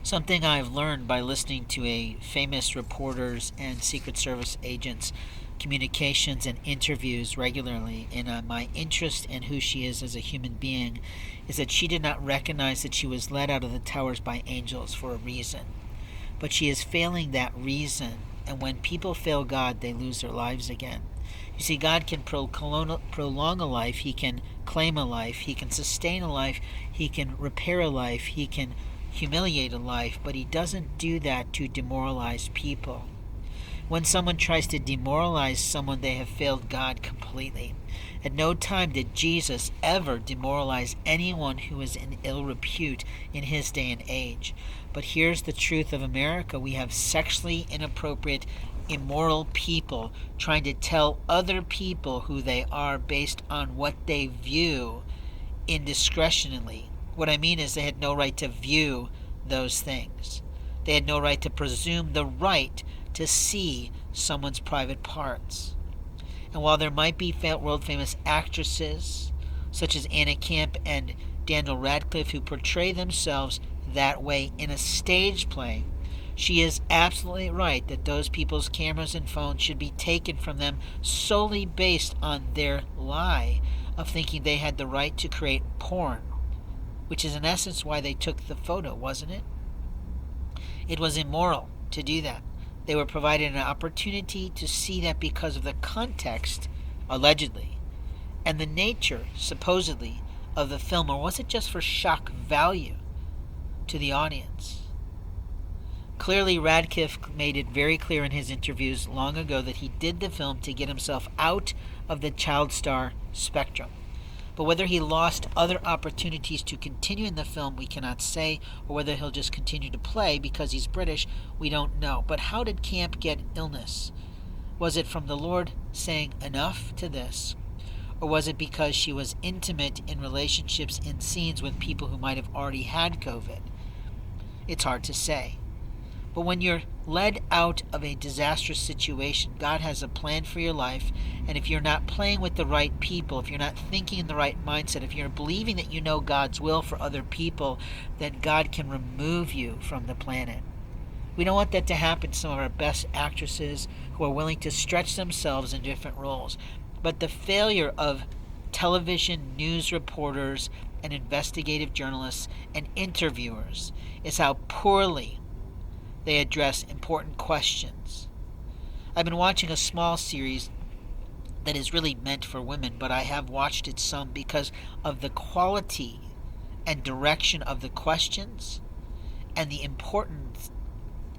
Something I've learned by listening to a famous reporters and Secret Service agents' communications and interviews regularly, and my interest in who she is as a human being, is that she did not recognize that she was led out of the towers by angels for a reason. But she is failing that reason, and when people fail God, they lose their lives again. You see, God can prolong a life, He can claim a life, He can sustain a life, He can repair a life, He can humiliate a life, but He doesn't do that to demoralize people. When someone tries to demoralize someone, they have failed God completely. At no time did Jesus ever demoralize anyone who was in ill repute in His day and age. But here's the truth of America. We have sexually inappropriate, immoral people trying to tell other people who they are based on what they view indiscretionally. What I mean is they had no right to view those things. They had no right to presume the right to see someone's private parts. And while there might be world famous actresses such as Anna Camp and Daniel Radcliffe who portray themselves that way in a stage play, she is absolutely right that those people's cameras and phones should be taken from them solely based on their lie of thinking they had the right to create porn, which is in essence why they took the photo, wasn't it? It was immoral to do that. They were provided an opportunity to see that because of the context, allegedly, and the nature, supposedly, of the film, or was it just for shock value to the audience? Clearly, Radcliffe made it very clear in his interviews long ago that he did the film to get himself out of the child star spectrum. But whether he lost other opportunities to continue in the film, we cannot say, or whether he'll just continue to play because he's British, we don't know. But how did Camp get illness? Was it from the Lord saying enough to this? Or was it because she was intimate in relationships in scenes with people who might have already had COVID? It's hard to say. But when you're led out of a disastrous situation, God has a plan for your life. And if you're not playing with the right people, if you're not thinking in the right mindset, if you're believing that you know God's will for other people, then God can remove you from the planet. We don't want that to happen to some of our best actresses who are willing to stretch themselves in different roles. But the failure of television news reporters and investigative journalists and interviewers is how poorly they address important questions. I've been watching a small series that is really meant for women, but I have watched it some because of the quality and direction of the questions and the important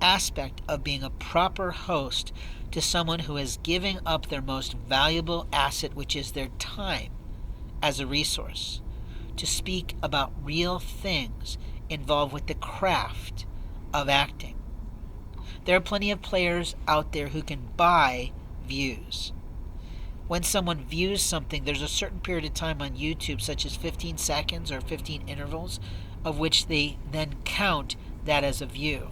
aspect of being a proper host to someone who is giving up their most valuable asset, which is their time, as a resource, to speak about real things involved with the craft of acting. There are plenty of players out there who can buy views. When someone views something, there's a certain period of time on YouTube, such as 15 seconds or 15 intervals, of which they then count that as a view.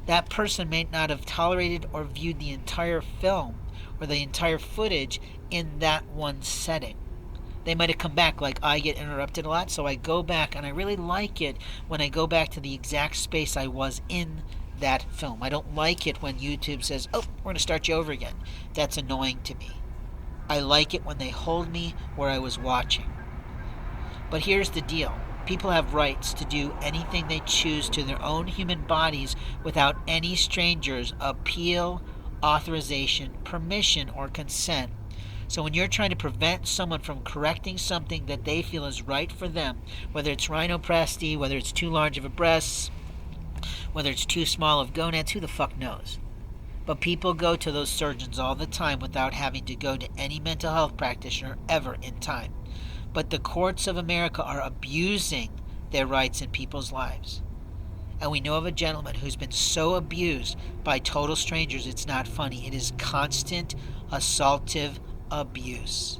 That person may not have tolerated or viewed the entire film or the entire footage in that one setting. They might have come back, like I get interrupted a lot, so I go back, and I really like it when I go back to the exact space I was in that film. I don't like it when YouTube says, oh, we're going to start you over again. That's annoying to me. I like it when they hold me where I was watching. But here's the deal. People have rights to do anything they choose to their own human bodies without any stranger's appeal, authorization, permission, or consent. So when you're trying to prevent someone from correcting something that they feel is right for them, whether it's rhinoplasty, whether it's too large of a breast, whether it's too small of gonads, who the fuck knows? But people go to those surgeons all the time without having to go to any mental health practitioner ever in time. But the courts of America are abusing their rights in people's lives. And we know of a gentleman who's been so abused by total strangers, it's not funny. It is constant assaultive abuse.